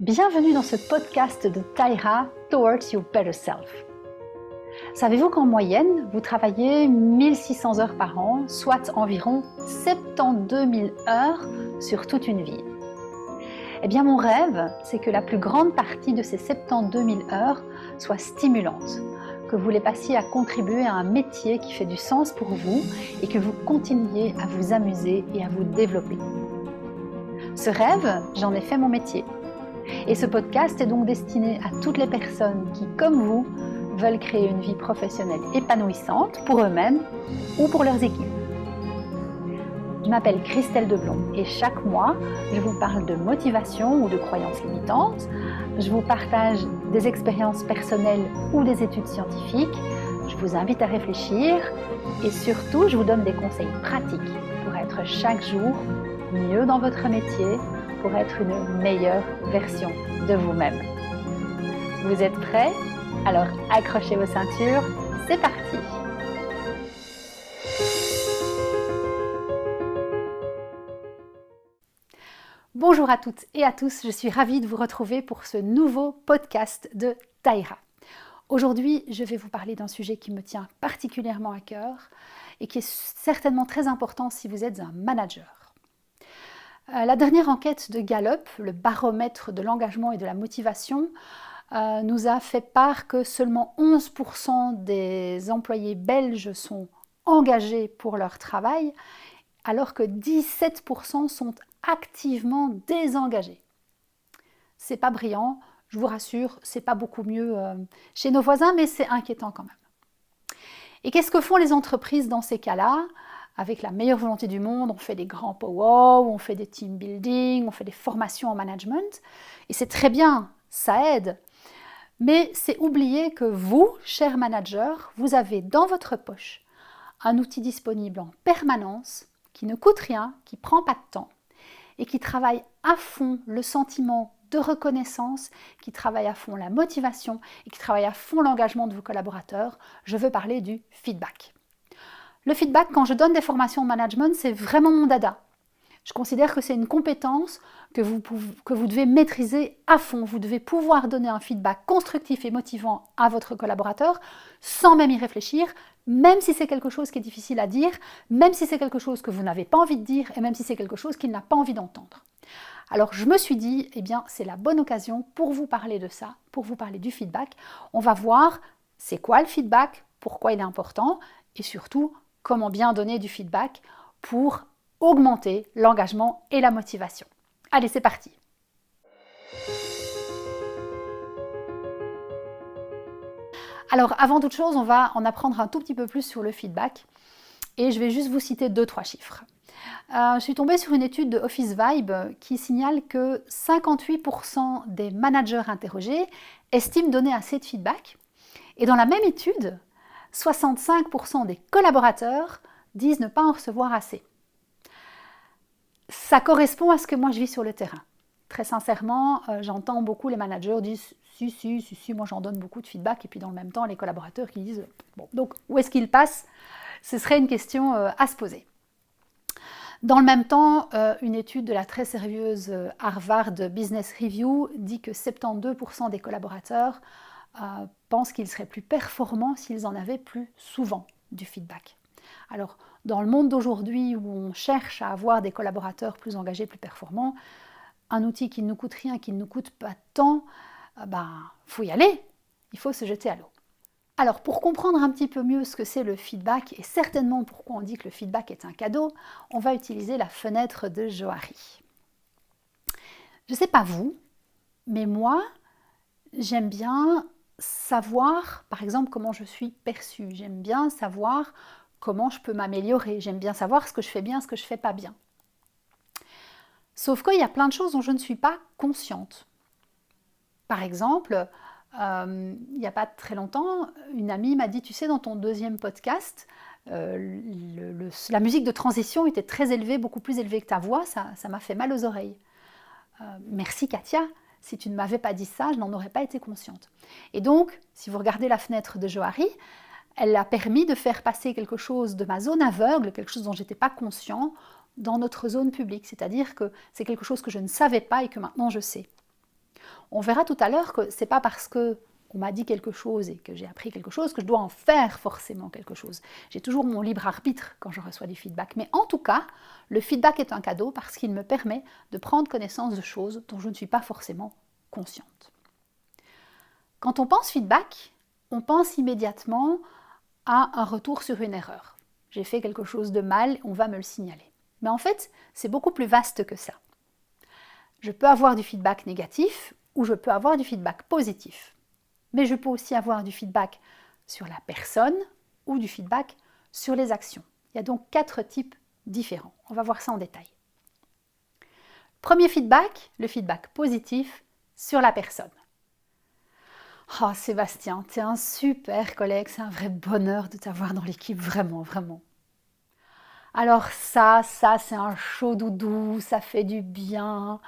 Bienvenue dans ce podcast de Tyra Towards Your Better Self. Savez-vous qu'en moyenne, vous travaillez 1600 heures par an, soit environ 72 000 heures sur toute une vie? Eh bien, mon rêve, c'est que la plus grande partie de ces 72 000 heures soit stimulante, que vous les passiez à contribuer à un métier qui fait du sens pour vous et que vous continuiez à vous amuser et à vous développer. Ce rêve, j'en ai fait mon métier. Et ce podcast est donc destiné à toutes les personnes qui, comme vous, veulent créer une vie professionnelle épanouissante pour eux-mêmes ou pour leurs équipes. Je m'appelle Christelle Deblon et chaque mois, je vous parle de motivation ou de croyances limitantes. Je vous partage des expériences personnelles ou des études scientifiques. Je vous invite à réfléchir et surtout, je vous donne des conseils pratiques pour être chaque jour mieux dans votre métier, pour être une meilleure version de vous-même. Vous êtes prêts? Alors accrochez vos ceintures, c'est parti! Bonjour à toutes et à tous, je suis ravie de vous retrouver pour ce nouveau podcast de Tyra. Aujourd'hui, je vais vous parler d'un sujet qui me tient particulièrement à cœur et qui est certainement très important si vous êtes un manager. La dernière enquête de Gallup, le baromètre de l'engagement et de la motivation, nous a fait part que seulement 11% des employés belges sont engagés pour leur travail, alors que 17% sont activement désengagés. C'est pas brillant, je vous rassure, c'est pas beaucoup mieux chez nos voisins, mais c'est inquiétant quand même. Et qu'est-ce que font les entreprises dans ces cas-là? Avec la meilleure volonté du monde, on fait des grands pow-wow, on fait des team building, on fait des formations en management. Et c'est très bien, ça aide. Mais c'est oublier que vous, chers managers, vous avez dans votre poche un outil disponible en permanence qui ne coûte rien, qui ne prend pas de temps et qui travaille à fond le sentiment de reconnaissance, qui travaille à fond la motivation et qui travaille à fond l'engagement de vos collaborateurs. Je veux parler du feedback. Le feedback, quand je donne des formations en management, c'est vraiment mon dada. Je considère que c'est une compétence que vous devez maîtriser à fond. Vous devez pouvoir donner un feedback constructif et motivant à votre collaborateur sans même y réfléchir, même si c'est quelque chose qui est difficile à dire, même si c'est quelque chose que vous n'avez pas envie de dire et même si c'est quelque chose qu'il n'a pas envie d'entendre. Alors je me suis dit, eh bien c'est la bonne occasion pour vous parler de ça, pour vous parler du feedback. On va voir c'est quoi le feedback, pourquoi il est important et surtout comment bien donner du feedback pour augmenter l'engagement et la motivation. Allez, c'est parti! Alors, avant toute chose, on va en apprendre un tout petit peu plus sur le feedback et je vais juste vous citer 2-3 chiffres. Je suis tombée sur une étude de Office Vibe qui signale que 58% des managers interrogés estiment donner assez de feedback et dans la même étude, 65% des collaborateurs disent ne pas en recevoir assez. Ça correspond à ce que moi je vis sur le terrain. Très sincèrement, j'entends beaucoup les managers dire si, moi j'en donne beaucoup de feedback et puis dans le même temps les collaborateurs qui disent bon, donc où est-ce qu'ils passent? Ce serait une question à se poser. Dans le même temps, une étude de la très sérieuse Harvard Business Review dit que 72% des collaborateurs pensent qu'ils seraient plus performants s'ils en avaient plus souvent du feedback. Alors, dans le monde d'aujourd'hui où on cherche à avoir des collaborateurs plus engagés, plus performants, un outil qui ne nous coûte rien, qui ne nous coûte pas de temps, faut y aller, il faut se jeter à l'eau. Alors, pour comprendre un petit peu mieux ce que c'est le feedback et certainement pourquoi on dit que le feedback est un cadeau, on va utiliser la fenêtre de Johari. Je ne sais pas vous, mais moi, j'aime bien savoir, par exemple, comment je suis perçue. J'aime bien savoir comment je peux m'améliorer. J'aime bien savoir ce que je fais bien, ce que je ne fais pas bien. Sauf qu'il y a plein de choses dont je ne suis pas consciente. Par exemple, il n'y a pas très longtemps, une amie m'a dit, tu sais, dans ton 2e podcast, la musique de transition était très élevée, beaucoup plus élevée que ta voix, ça m'a fait mal aux oreilles. Merci Katia. Si tu ne m'avais pas dit ça, je n'en aurais pas été consciente. Et donc, si vous regardez la fenêtre de Johari, elle a permis de faire passer quelque chose de ma zone aveugle, quelque chose dont je n'étais pas conscient, dans notre zone publique. C'est-à-dire que c'est quelque chose que je ne savais pas et que maintenant je sais. On verra tout à l'heure que ce n'est pas parce que on m'a dit quelque chose et que j'ai appris quelque chose que je dois en faire forcément quelque chose. J'ai toujours mon libre arbitre quand je reçois du feedback. Mais en tout cas, le feedback est un cadeau parce qu'il me permet de prendre connaissance de choses dont je ne suis pas forcément consciente. Quand on pense feedback, on pense immédiatement à un retour sur une erreur. J'ai fait quelque chose de mal, on va me le signaler. Mais en fait, c'est beaucoup plus vaste que ça. Je peux avoir du feedback négatif ou je peux avoir du feedback positif. Mais je peux aussi avoir du feedback sur la personne ou du feedback sur les actions. Il y a donc 4 types différents. On va voir ça en détail. Premier feedback, le feedback positif sur la personne. Oh Sébastien, tu es un super collègue, c'est un vrai bonheur de t'avoir dans l'équipe, vraiment, vraiment. Alors ça c'est un chaud doudou, ça fait du bien,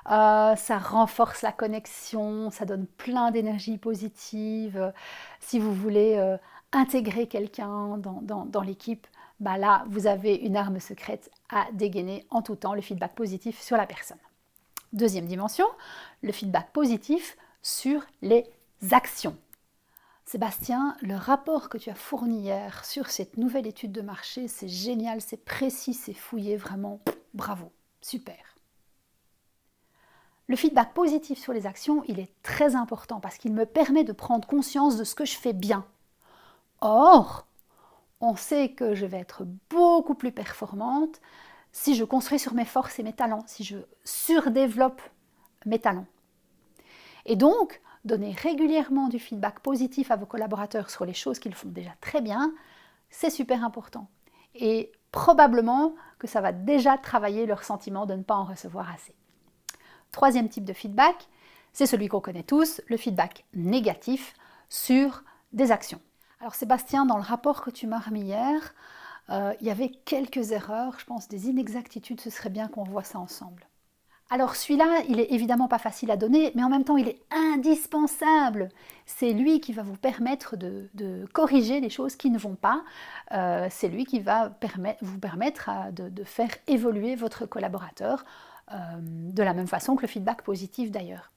ça renforce la connexion, ça donne plein d'énergie positive. Si vous voulez intégrer quelqu'un dans l'équipe, bah là, vous avez une arme secrète à dégainer en tout temps, le feedback positif sur la personne. Deuxième dimension, le feedback positif sur les actions. Sébastien, le rapport que tu as fourni hier sur cette nouvelle étude de marché, c'est génial, c'est précis, c'est fouillé, vraiment, bravo, super. Le feedback positif sur les actions, il est très important parce qu'il me permet de prendre conscience de ce que je fais bien. Or, on sait que je vais être beaucoup plus performante si je construis sur mes forces et mes talents, si je surdéveloppe mes talents. Et donc, donner régulièrement du feedback positif à vos collaborateurs sur les choses qu'ils font déjà très bien, c'est super important. Et probablement que ça va déjà travailler leur sentiment de ne pas en recevoir assez. Troisième type de feedback, c'est celui qu'on connaît tous, le feedback négatif sur des actions. Alors Sébastien, dans le rapport que tu m'as remis hier, il y avait quelques erreurs, je pense des inexactitudes, ce serait bien qu'on revoie ça ensemble. Alors celui-là, il est évidemment pas facile à donner, mais en même temps, il est indispensable. C'est lui qui va vous permettre de corriger les choses qui ne vont pas. C'est lui qui va vous permettre de faire évoluer votre collaborateur de la même façon que le feedback positif d'ailleurs.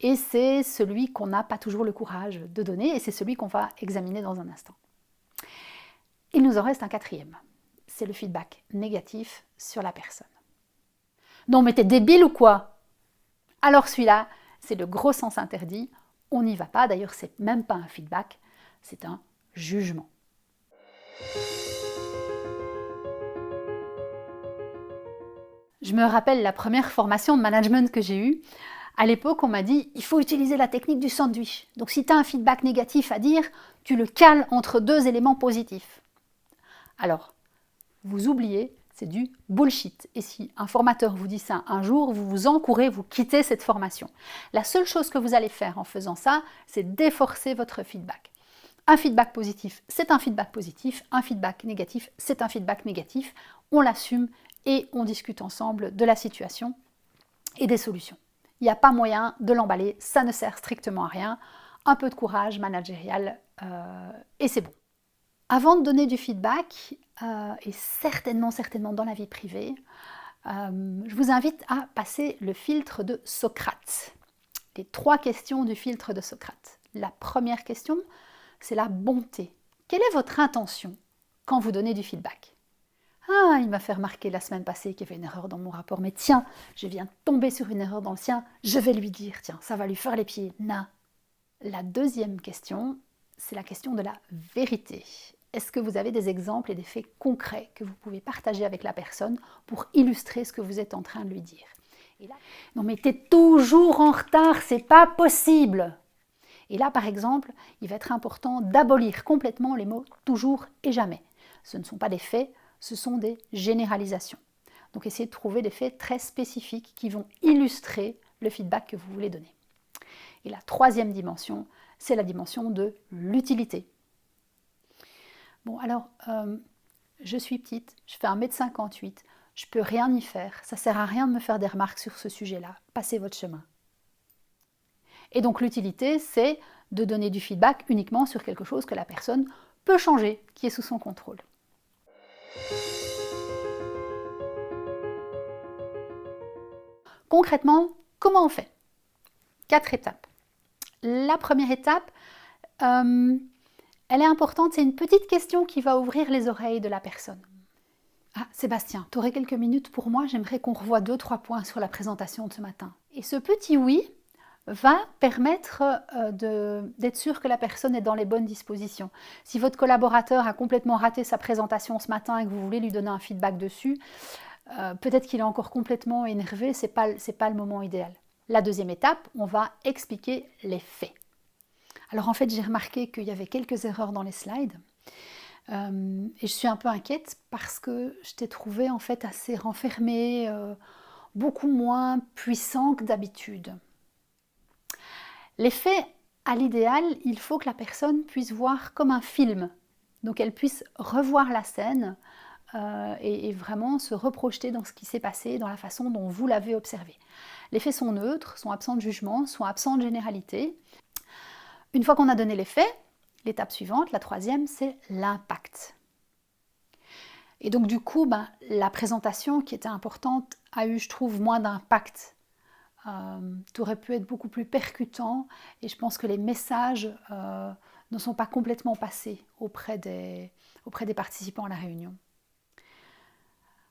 Et c'est celui qu'on n'a pas toujours le courage de donner et c'est celui qu'on va examiner dans un instant. Il nous en reste un quatrième. C'est le feedback négatif sur la personne. Non mais t'es débile ou quoi? Alors celui-là, c'est le gros sens interdit. On n'y va pas. D'ailleurs, c'est même pas un feedback, c'est un jugement. Je me rappelle la première formation de management que j'ai eue. À l'époque, on m'a dit, il faut utiliser la technique du sandwich. Donc si tu as un feedback négatif à dire, tu le cales entre 2 éléments positifs. Alors, vous oubliez, c'est du bullshit. Et si un formateur vous dit ça un jour, vous vous encourez, vous quittez cette formation. La seule chose que vous allez faire en faisant ça, c'est déforcer votre feedback. Un feedback positif, c'est un feedback positif. Un feedback négatif, c'est un feedback négatif. On l'assume et on discute ensemble de la situation et des solutions. Il n'y a pas moyen de l'emballer, ça ne sert strictement à rien. Un peu de courage managérial et c'est bon. Avant de donner du feedback, et certainement dans la vie privée, je vous invite à passer le filtre de Socrate. Les 3 questions du filtre de Socrate. La première question, c'est la bonté. Quelle est votre intention quand vous donnez du feedback? Ah, il m'a fait remarquer la semaine passée qu'il y avait une erreur dans mon rapport, mais tiens, je viens de tomber sur une erreur dans le sien, je vais lui dire, tiens, ça va lui faire les pieds. Non. La deuxième question, c'est la question de la vérité. Est-ce que vous avez des exemples et des faits concrets que vous pouvez partager avec la personne pour illustrer ce que vous êtes en train de lui dire? Et là, non mais t'es toujours en retard, c'est pas possible. Et là, par exemple, il va être important d'abolir complètement les mots toujours et jamais. Ce ne sont pas des faits, ce sont des généralisations. Donc essayez de trouver des faits très spécifiques qui vont illustrer le feedback que vous voulez donner. Et la troisième dimension, c'est la dimension de l'utilité. Bon, alors, je suis petite, je fais 1,58 m, je ne peux rien y faire, ça ne sert à rien de me faire des remarques sur ce sujet-là, passez votre chemin. Et donc l'utilité, c'est de donner du feedback uniquement sur quelque chose que la personne peut changer, qui est sous son contrôle. Concrètement, comment on fait? 4 étapes. La première étape, elle est importante, c'est une petite question qui va ouvrir les oreilles de la personne. Ah, Sébastien, tu aurais quelques minutes pour moi? J'aimerais qu'on revoie 2-3 points sur la présentation de ce matin. Et ce petit oui va permettre d'être sûr que la personne est dans les bonnes dispositions. Si votre collaborateur a complètement raté sa présentation ce matin et que vous voulez lui donner un feedback dessus, peut-être qu'il est encore complètement énervé, c'est pas le moment idéal. La deuxième étape, on va expliquer les faits. Alors en fait, j'ai remarqué qu'il y avait quelques erreurs dans les slides. Et je suis un peu inquiète parce que je t'ai trouvé en fait assez renfermé, beaucoup moins puissant que d'habitude. Les faits, à l'idéal, il faut que la personne puisse voir comme un film. Donc elle puisse revoir la scène et vraiment se reprojeter dans ce qui s'est passé, dans la façon dont vous l'avez observé. Les faits sont neutres, sont absents de jugement, sont absents de généralité. Une fois qu'on a donné les faits, l'étape suivante, la troisième, c'est l'impact. Et donc du coup, la présentation qui était importante a eu, je trouve, moins d'impact. Tu aurais pu être beaucoup plus percutant et je pense que les messages ne sont pas complètement passés auprès des participants à la réunion.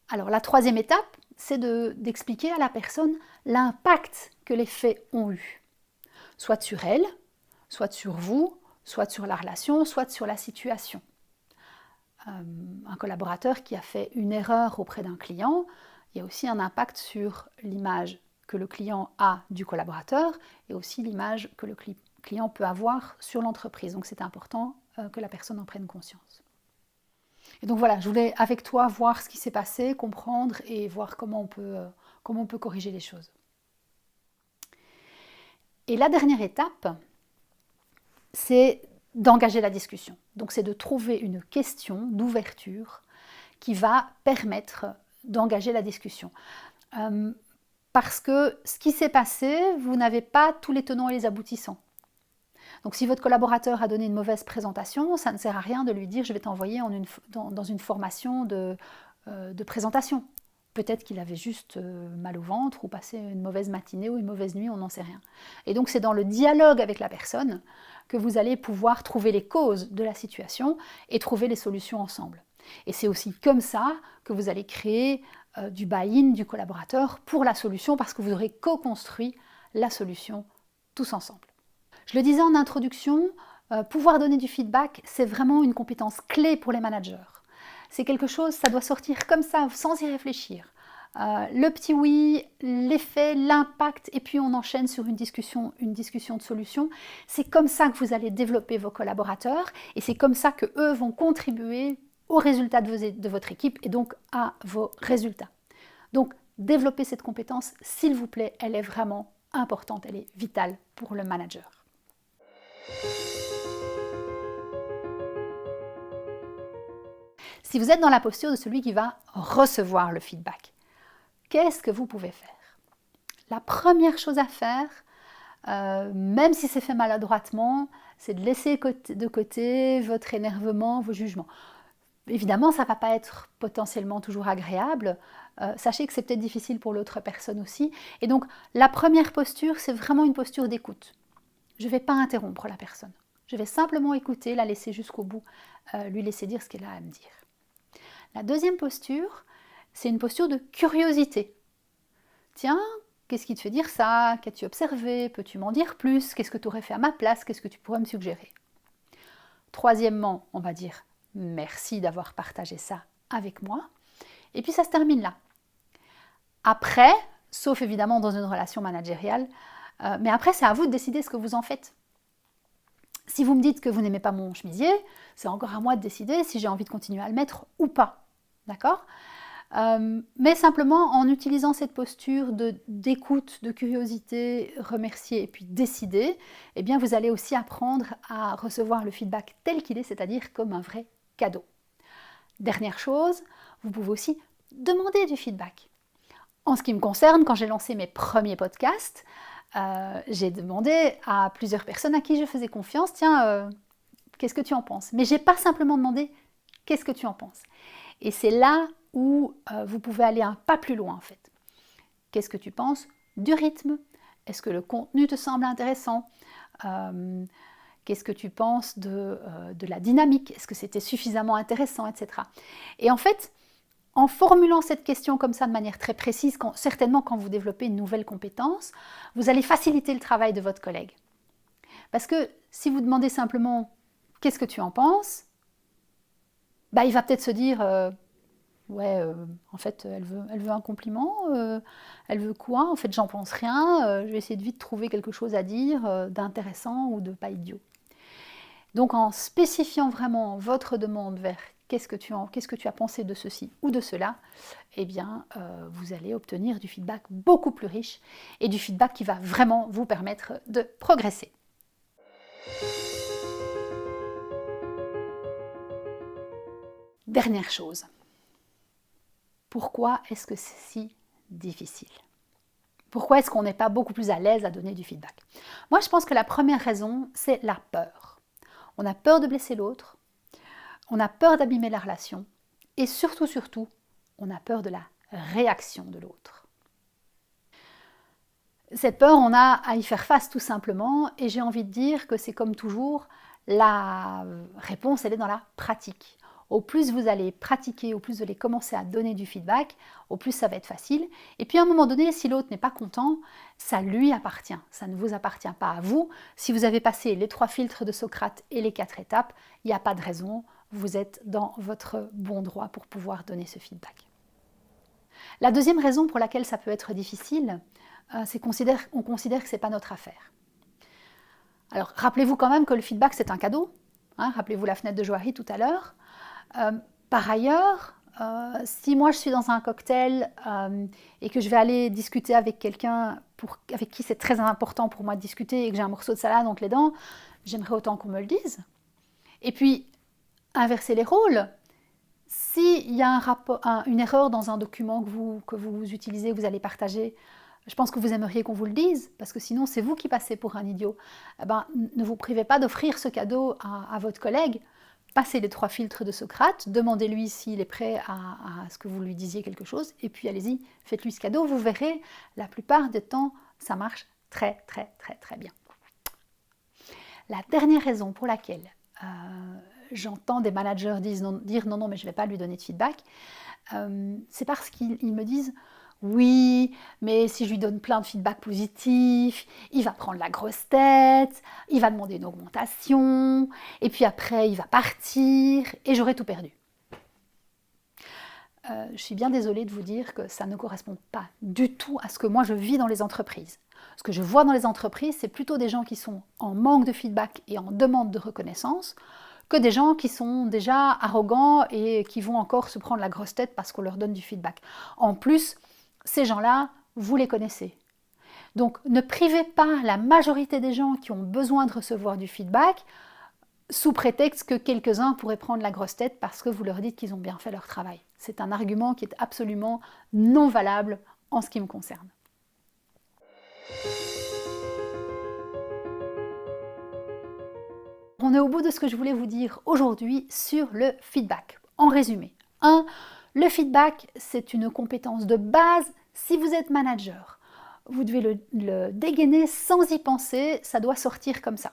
Alors la troisième étape, c'est d'expliquer à la personne l'impact que les faits ont eu, soit sur elle, soit sur vous, soit sur la relation, soit sur la situation. Un collaborateur qui a fait une erreur auprès d'un client, il y a aussi un impact sur l'image que le client a du collaborateur et aussi l'image que le client peut avoir sur l'entreprise. Donc c'est important que la personne en prenne conscience. Et donc voilà, je voulais avec toi voir ce qui s'est passé, comprendre et voir comment on peut corriger les choses. Et la dernière étape, c'est d'engager la discussion. Donc c'est de trouver une question d'ouverture qui va permettre d'engager la discussion. Parce que ce qui s'est passé, vous n'avez pas tous les tenants et les aboutissants. Donc si votre collaborateur a donné une mauvaise présentation, ça ne sert à rien de lui dire « je vais t'envoyer dans une formation de présentation ». Peut-être qu'il avait juste mal au ventre ou passé une mauvaise matinée ou une mauvaise nuit, on n'en sait rien. Et donc c'est dans le dialogue avec la personne que vous allez pouvoir trouver les causes de la situation et trouver les solutions ensemble. Et c'est aussi comme ça que vous allez créer du buy-in du collaborateur pour la solution parce que vous aurez co-construit la solution tous ensemble. Je le disais en introduction, pouvoir donner du feedback, c'est vraiment une compétence clé pour les managers. C'est quelque chose, ça doit sortir comme ça, sans y réfléchir. Le petit oui, l'effet, l'impact, et puis on enchaîne sur une discussion de solution. C'est comme ça que vous allez développer vos collaborateurs et c'est comme ça qu'eux vont contribuer aux résultats de votre équipe et donc à vos résultats. Donc, développer cette compétence, s'il vous plaît, elle est vraiment importante, elle est vitale pour le manager. Si vous êtes dans la posture de celui qui va recevoir le feedback, qu'est-ce que vous pouvez faire? La première chose à faire, même si c'est fait maladroitement, c'est de laisser de côté votre énervement, vos jugements. Évidemment, ça ne va pas être potentiellement toujours agréable. Sachez que c'est peut-être difficile pour l'autre personne aussi. Et donc, la première posture, c'est vraiment une posture d'écoute. Je ne vais pas interrompre la personne. Je vais simplement écouter, la laisser jusqu'au bout, lui laisser dire ce qu'elle a à me dire. La deuxième posture, c'est une posture de curiosité. Tiens, qu'est-ce qui te fait dire ça? Qu'as-tu observé? Peux-tu m'en dire plus? Qu'est-ce que tu aurais fait à ma place? Qu'est-ce que tu pourrais me suggérer? Troisièmement, on va dire merci d'avoir partagé ça avec moi. Et puis ça se termine là. Après, sauf évidemment dans une relation managériale, mais après c'est à vous de décider ce que vous en faites. Si vous me dites que vous n'aimez pas mon chemisier, c'est encore à moi de décider si j'ai envie de continuer à le mettre ou pas. D'accord ? Mais simplement en utilisant cette posture d'écoute, de curiosité, remercier et puis décider, eh bien vous allez aussi apprendre à recevoir le feedback tel qu'il est, c'est-à-dire comme un vrai cadeau. Dernière chose, vous pouvez aussi demander du feedback. En ce qui me concerne, quand j'ai lancé mes premiers podcasts, j'ai demandé à plusieurs personnes à qui je faisais confiance, tiens, qu'est-ce que tu en penses? Mais je n'ai pas simplement demandé, qu'est-ce que tu en penses? Et c'est là où vous pouvez aller un pas plus loin en fait. Qu'est-ce que tu penses du rythme? Est-ce que le contenu te semble intéressant? Qu'est-ce que tu penses de la dynamique? Est-ce que c'était suffisamment intéressant, etc. Et en fait, en formulant cette question comme ça de manière très précise, certainement quand vous développez une nouvelle compétence, vous allez faciliter le travail de votre collègue. Parce que si vous demandez simplement « qu'est-ce que tu en penses ?», il va peut-être se dire en fait, elle veut un compliment, elle veut quoi? En fait, j'en pense rien, je vais essayer de vite trouver quelque chose à dire d'intéressant ou de pas idiot. Donc, en spécifiant vraiment votre demande vers qu'est-ce que tu as pensé de ceci ou de cela, eh bien, vous allez obtenir du feedback beaucoup plus riche et du feedback qui va vraiment vous permettre de progresser. Dernière chose. Pourquoi est-ce que c'est si difficile? Pourquoi est-ce qu'on n'est pas beaucoup plus à l'aise à donner du feedback? Moi, je pense que la première raison, c'est la peur. On a peur de blesser l'autre, on a peur d'abîmer la relation et surtout, on a peur de la réaction de l'autre. Cette peur, on a à y faire face tout simplement et j'ai envie de dire que c'est comme toujours, la réponse, elle est dans la pratique. Au plus vous allez pratiquer, au plus vous allez commencer à donner du feedback, au plus ça va être facile. Et puis à un moment donné, si l'autre n'est pas content, ça lui appartient. Ça ne vous appartient pas à vous. Si vous avez passé les 3 filtres de Socrate et les 4 étapes, il n'y a pas de raison. Vous êtes dans votre bon droit pour pouvoir donner ce feedback. La deuxième raison pour laquelle ça peut être difficile, c'est qu'on considère que ce n'est pas notre affaire. Alors rappelez-vous quand même que le feedback c'est un cadeau. Rappelez-vous la fenêtre de Johari tout à l'heure. Par ailleurs, si moi je suis dans un cocktail et que je vais aller discuter avec quelqu'un avec qui c'est très important pour moi de discuter et que j'ai un morceau de salade entre les dents, j'aimerais autant qu'on me le dise. Et puis, inverser les rôles. S'il y a une erreur dans un document que vous utilisez, que vous allez partager, je pense que vous aimeriez qu'on vous le dise, parce que sinon c'est vous qui passez pour un idiot. Ne vous privez pas d'offrir ce cadeau à votre collègue. Passez les 3 filtres de Socrate, demandez-lui s'il est prêt à ce que vous lui disiez quelque chose, et puis allez-y, faites-lui ce cadeau. Vous verrez, la plupart du temps, ça marche très bien. La dernière raison pour laquelle j'entends des managers dire non, mais je ne vais pas lui donner de feedback, c'est parce qu'ils me disent oui, mais si je lui donne plein de feedback positifs, il va prendre la grosse tête, il va demander une augmentation, et puis après il va partir, et j'aurai tout perdu. Je suis bien désolée de vous dire que ça ne correspond pas du tout à ce que moi je vis dans les entreprises. Ce que je vois dans les entreprises, c'est plutôt des gens qui sont en manque de feedback et en demande de reconnaissance, que des gens qui sont déjà arrogants et qui vont encore se prendre la grosse tête parce qu'on leur donne du feedback. En plus, ces gens-là, vous les connaissez. Donc, ne privez pas la majorité des gens qui ont besoin de recevoir du feedback sous prétexte que quelques-uns pourraient prendre la grosse tête parce que vous leur dites qu'ils ont bien fait leur travail. C'est un argument qui est absolument non valable en ce qui me concerne. On est au bout de ce que je voulais vous dire aujourd'hui sur le feedback. En résumé, 1. Le feedback, c'est une compétence de base si vous êtes manager. Vous devez le dégainer sans y penser, ça doit sortir comme ça.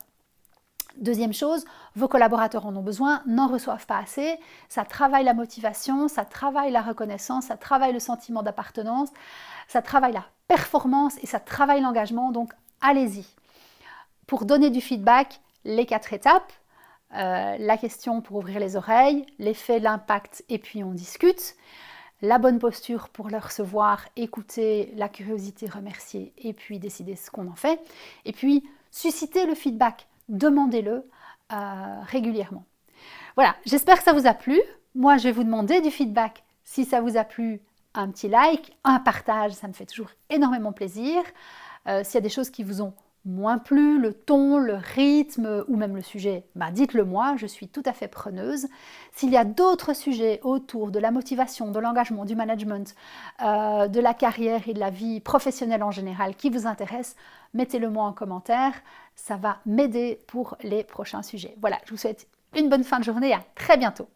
Deuxième chose, vos collaborateurs en ont besoin, n'en reçoivent pas assez, ça travaille la motivation, ça travaille la reconnaissance, ça travaille le sentiment d'appartenance, ça travaille la performance et ça travaille l'engagement, donc allez-y. Pour donner du feedback, les 4 étapes, la question pour ouvrir les oreilles, l'effet, l'impact et puis on discute. La bonne posture pour le recevoir, écouter, la curiosité, remercier et puis décider ce qu'on en fait. Et puis susciter le feedback, demandez-le régulièrement. Voilà, j'espère que ça vous a plu. Moi, je vais vous demander du feedback. Si ça vous a plu, un petit like, un partage, ça me fait toujours énormément plaisir. S'il y a des choses qui vous ont moins plu, le ton, le rythme ou même le sujet, dites-le moi, je suis tout à fait preneuse. S'il y a d'autres sujets autour de la motivation, de l'engagement, du management, de la carrière et de la vie professionnelle en général qui vous intéressent, mettez-le moi en commentaire, ça va m'aider pour les prochains sujets. Voilà, je vous souhaite une bonne fin de journée et à très bientôt.